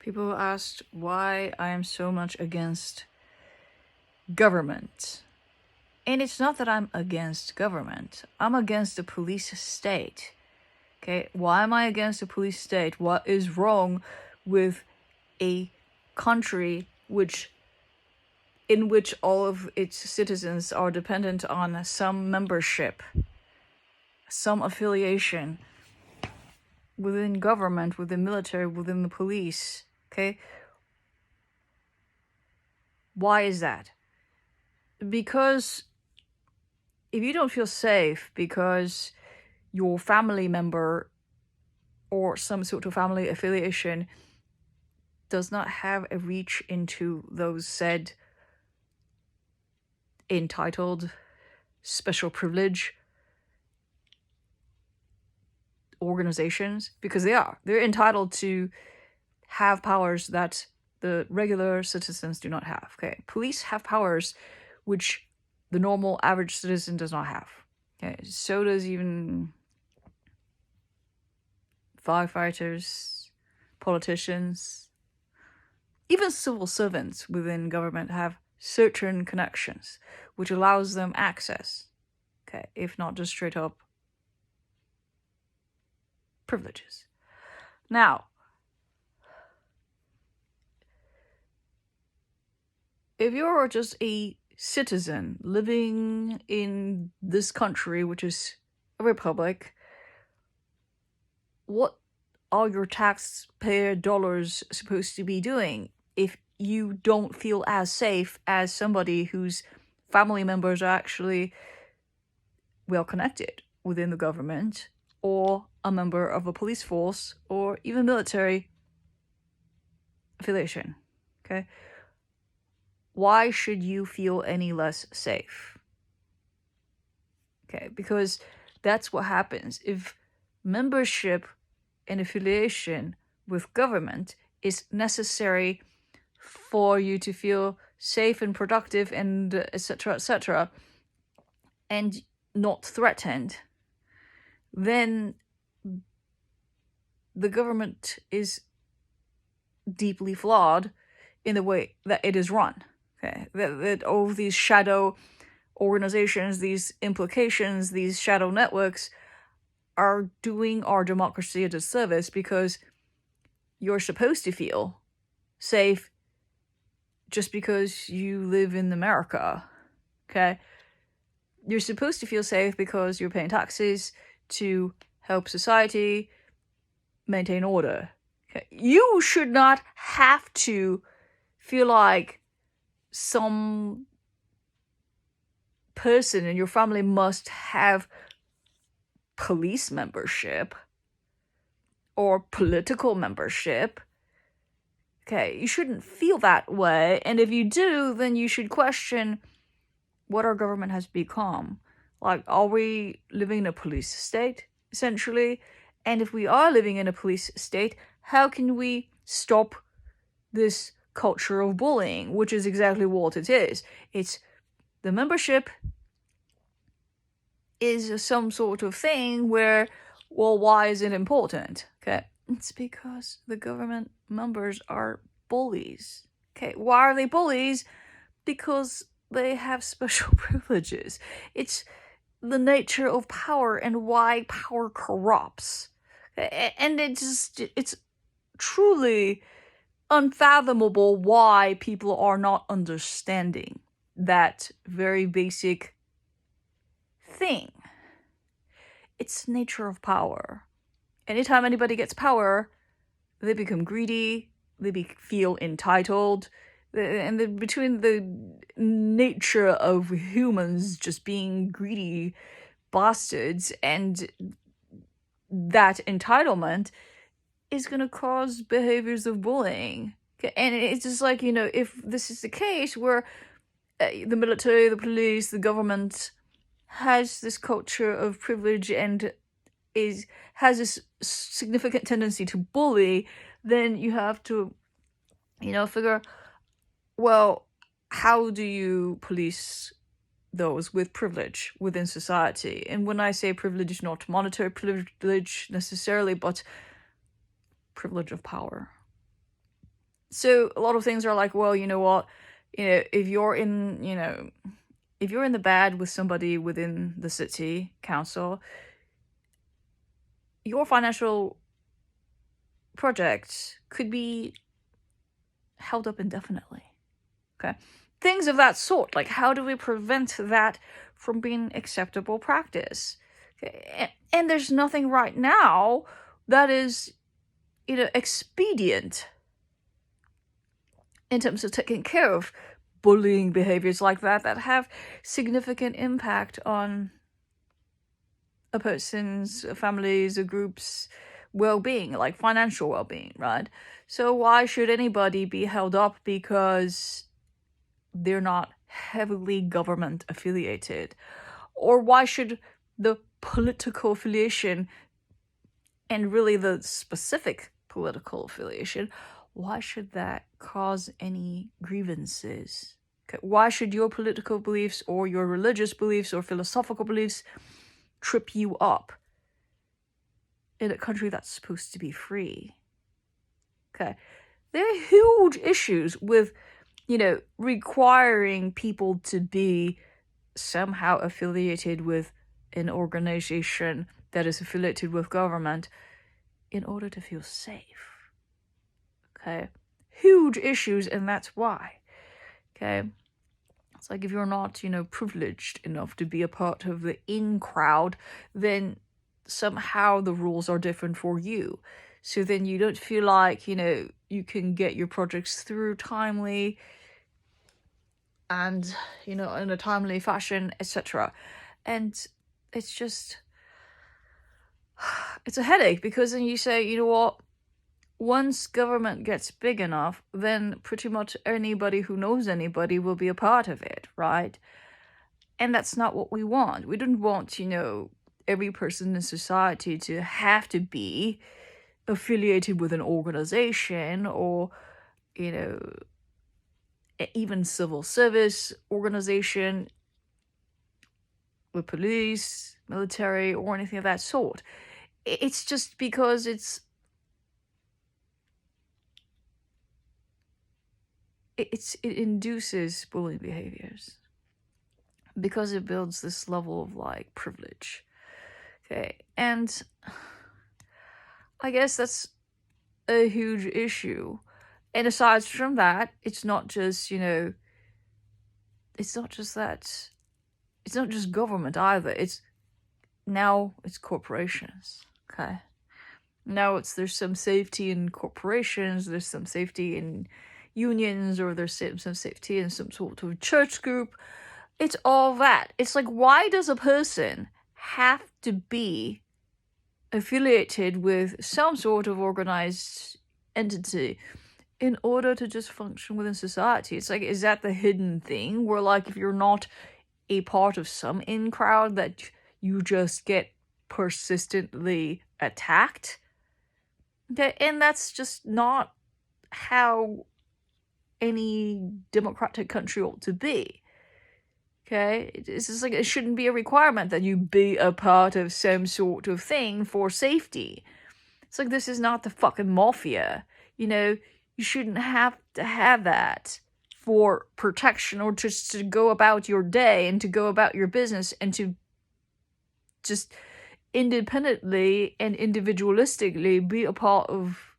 People asked why I am so much against government. And it's not that I'm against government. I'm against the police state. Okay, why am I against the police state? What is wrong with a country in which all of its citizens are dependent on some membership, some affiliation within government, within military, within the police? Okay, why is that? Because if you don't feel safe because your family member or some sort of family affiliation does not have a reach into those said entitled special privilege organizations, because they're entitled to have powers that the regular citizens do not have. Okay, police have powers which the normal average citizen does not have. Okay, so does even firefighters, politicians, even civil servants within government have certain connections which allows them access, okay, if not just straight up privileges. Now, if you're just a citizen living in this country, which is a republic, what are your taxpayer dollars supposed to be doing if you don't feel as safe as somebody whose family members are actually well connected within the government, or a member of a police force, or even military affiliation? Okay? Why should you feel any less safe? Okay, because that's what happens if membership and affiliation with government is necessary for you to feel safe and productive and etc., and not threatened, then the government is deeply flawed in the way that it is run. Okay, that all of these shadow organizations, these implications, these shadow networks are doing our democracy a disservice, because you're supposed to feel safe just because you live in America. Okay? You're supposed to feel safe because you're paying taxes to help society maintain order. Okay? You should not have to feel like some person in your family must have police membership or political membership. Okay, you shouldn't feel that way. And if you do, then you should question what our government has become. Like, are we living in a police state, essentially? And if we are living in a police state, how can we stop this culture of bullying, which is exactly what it is? It's the membership is some sort of thing where, well, why is it important? Okay, it's because the government members are bullies. Okay, why are they bullies? Because they have special privileges. It's the nature of power and why power corrupts. And it's truly unfathomable why people are not understanding that very basic thing. It's nature of power. Anytime anybody gets power, they become greedy, they feel entitled, and between the nature of humans just being greedy bastards and that entitlement is going to cause behaviors of bullying. And it's just like, if this is the case where the military, the police, the government has this culture of privilege and has this significant tendency to bully, then you have to, figure, well, how do you police those with privilege within society? And when I say privilege, not monetary privilege necessarily, but privilege of power. So a lot of things are like, well, you know what, if you're in, if you're in the bad with somebody within the city council, your financial project could be held up indefinitely. Okay. Things of that sort. Like, how do we prevent that from being acceptable practice? Okay. And there's nothing right now that is, expedient in terms of taking care of bullying behaviors like that have significant impact on a person's, family's, a group's well-being, like financial well-being, right? So why should anybody be held up because they're not heavily government affiliated? Or why should the political affiliation, and really the specific political affiliation, why should that cause any grievances? Okay, why should your political beliefs or your religious beliefs or philosophical beliefs trip you up in a country that's supposed to be free? Okay, there are huge issues with, requiring people to be somehow affiliated with an organization that is affiliated with government in order to feel safe. Okay, huge issues, and that's why. Okay, it's like if you're not, privileged enough to be a part of the in crowd, then somehow the rules are different for you. So then you don't feel like, you can get your projects through timely and, in a timely fashion, etc. And it's just, it's a headache, because then you say, you know what, once government gets big enough, then pretty much anybody who knows anybody will be a part of it, right? And that's not what we want. We don't want, every person in society to have to be affiliated with an organization or, even civil service organization with police, military, or anything of that sort. It's just because it induces bullying behaviors, because it builds this level of like privilege. Okay, and I guess that's a huge issue. And aside from that, it's not just, it's not just that, it's not just government either. It's corporations. Okay, now there's some safety in corporations, there's some safety in unions, or there's some safety in some sort of church group. It's all that. It's like, why does a person have to be affiliated with some sort of organized entity in order to just function within society? It's like, is that the hidden thing where, like, if you're not a part of some in crowd, that you just get persistently attacked? Okay, and that's just not how any democratic country ought to be. Okay, it's just like, it shouldn't be a requirement that you be a part of some sort of thing for safety. It's like, this is not the fucking mafia. You shouldn't have to have that for protection, or just to go about your day and to go about your business and to just independently and individualistically be a part of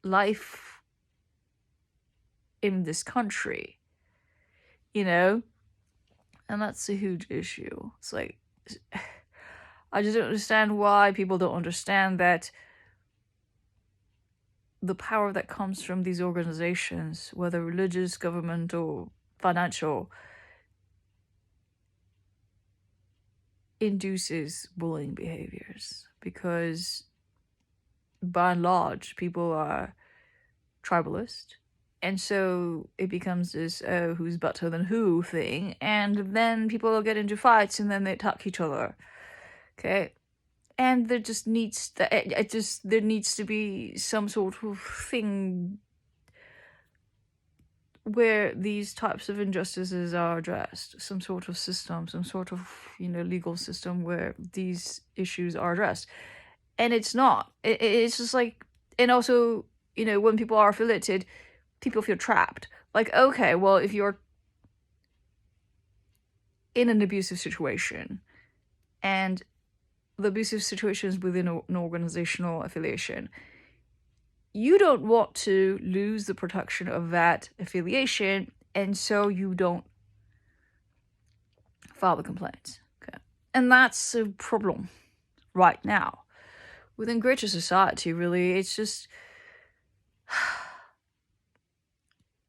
life in this country. And that's a huge issue. It's like, I just don't understand why people don't understand that the power that comes from these organizations, whether religious, government, or financial, induces bullying behaviors. Because by and large, people are tribalist. And so it becomes this, who's better than who thing. And then people get into fights, and then they attack each other. Okay? And there just needs there needs to be some sort of thing where these types of injustices are addressed. Some sort of system, some sort of, legal system where these issues are addressed. And it's not. It's just like, and also, when people are affiliated, people feel trapped. Like, okay, well, if you're in an abusive situation and the abusive situation is within an organizational affiliation, you don't want to lose the protection of that affiliation, and so you don't file the complaints. Okay. And that's a problem right now. Within greater society, really, it's just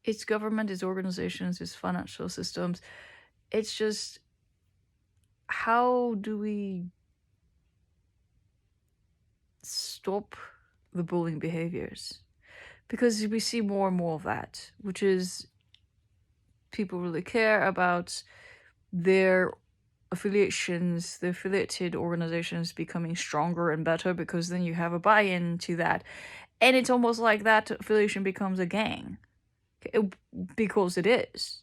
it's government, it's organizations, it's financial systems. It's just, how do we stop the bullying behaviors? Because we see more and more of that, which is people really care about their affiliations, the affiliated organizations becoming stronger and better, because then you have a buy-in to that. And it's almost like that affiliation becomes a gang. Okay? Because it is.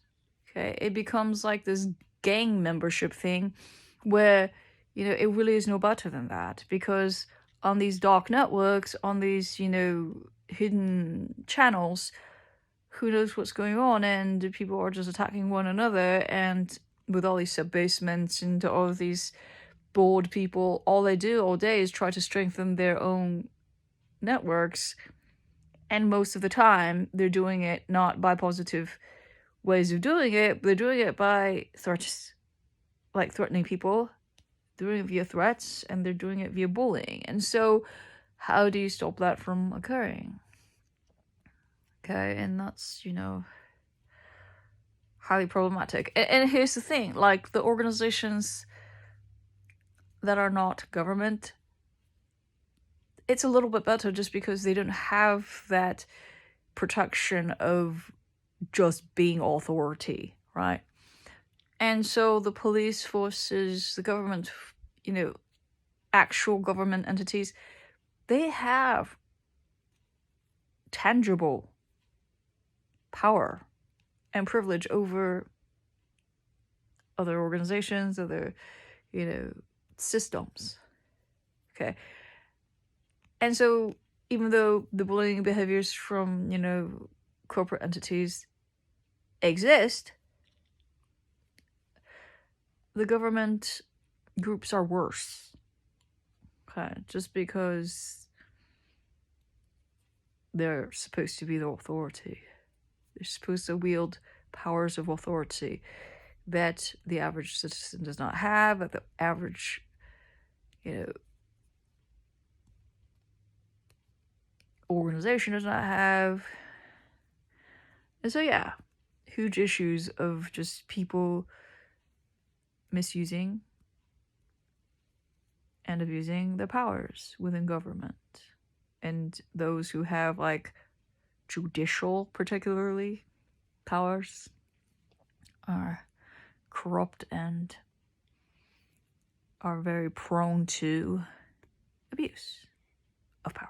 Okay, it becomes like this gang membership thing where, you know, it really is no better than that, because on these dark networks, on these, you know, hidden channels, who knows what's going on, and people are just attacking one another, and with all these sub-basements and all of these bored people, all they do all day is try to strengthen their own networks, and most of the time they're doing it not by positive ways of doing it, they're doing it by threats, like threatening people, doing it via threats, and they're doing it via bullying. And so how do you stop that from occurring? Okay, and that's, you know, highly problematic. And here's the thing, like, the organizations that are not government, it's a little bit better just because they don't have that protection of just being authority, right? And so the police forces, the government, you know, actual government entities, they have tangible power and privilege over other organizations, other, you know, systems. Okay. And so even though the bullying behaviors from, you know, corporate entities exist, the government groups are worse. Okay, just because they're supposed to be the authority. They're supposed to wield powers of authority that the average citizen does not have, that the average, you know, organization does not have. And so, yeah, huge issues of just people misusing and abusing their powers within government. And those who have, like, judicial, particularly, powers are corrupt and are very prone to abuse of power.